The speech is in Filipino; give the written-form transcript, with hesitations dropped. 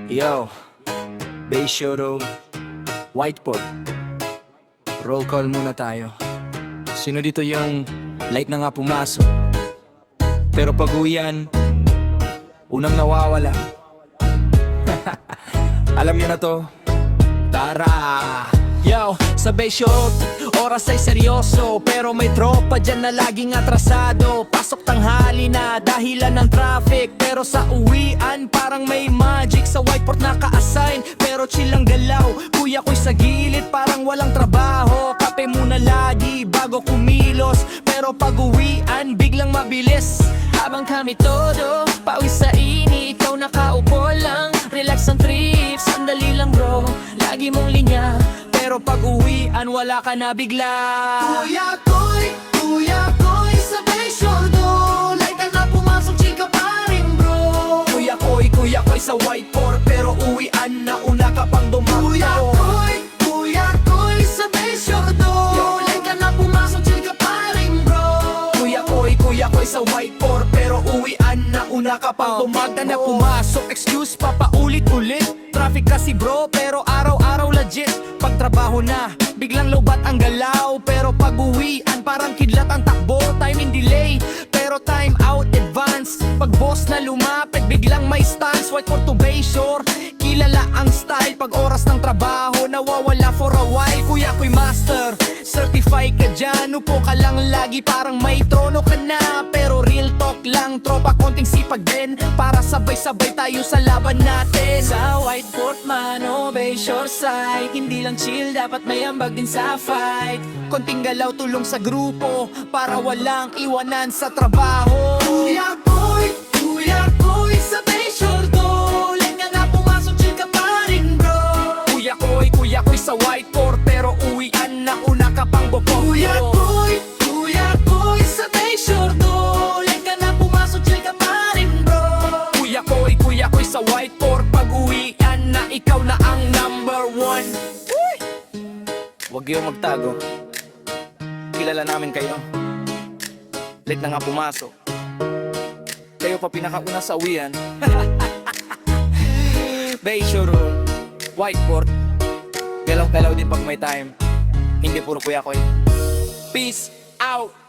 Yo, Bay Showroom, Whiteboard. Roll call muna tayo. Sino dito yung light na nga pumasok? Pero pag uwian, unang nawawala. Alam niyo na to. Tara! Yo, sa Bayshot, oras ay seryoso. Pero may tropa dyan na laging atrasado. Pasok tanghali na dahilan ng traffic. Pero sa uwian parang may magic. Sa whiteboard naka-assign pero chill ang galaw. Kuya ko'y sa gilid parang walang trabaho. Kape muna lagi bago kumilos. Pero pag uwian biglang mabilis. Habang kami todo, pawis sa init. Ikaw nakaupo lang, relax ang trip. Sandali lang bro, lagi mong linya. Pero pag uwian wala ka na bigla. Kuya ko'y sa Bayshot. Light na pumasok, chika pa rin bro. Kuya ko'y sa whiteboard. Pero uwian na una ka pang dumakto. Kuya ko'y sa Bayshot. Light na pumasok, chika pa rin bro. Kuya ko'y sa whiteboard. Pero uwian na una ka pang dumakto. Na pumasok, excuse pa paulit-ulit. Traffic kasi bro, pero araw-araw legit. Pagtrabaho na, biglang lobat ang galaw. Pero pag uwian, parang kidlat ang takbo. Timing delay, pero time out advance. Pag boss na lumapit, biglang may stance. Whiteboard to Bayshore, kilala ang style. Pag oras ng trabaho, nawawala for a while. Kuya ko'y master, certify ka dyan. Upo ka lang lagi, parang may trono ka na. Pero real talk lang, tropa konting sipag din. Para sabay-sabay tayo sa laban natin. Sa whiteboard man o Bayshore side, hindi lang chill, dapat may ambag din sa fight. Konting galaw tulong sa grupo, para walang iwanan sa trabaho. Kuya ko'y sa Bayshot. Light na pumasok, chika pa rin bro. Kuya ko'y sa whiteboard. Pero uwian na una ka pang bopong. Kuya ko'y sa Bayshot. Light na pumasok, chika pa rin bro. Kuya ko'y sa whiteboard. Pag uwian na ikaw na ang number one. Huwag kayong magtago. Kilala namin kayo. Late na nga pumasok. Kayo pa pinakauna sa uwian. Bay Showroom, Whiteboard. Galaw-galaw din pag may time. Hindi puro kuya ko. Peace out!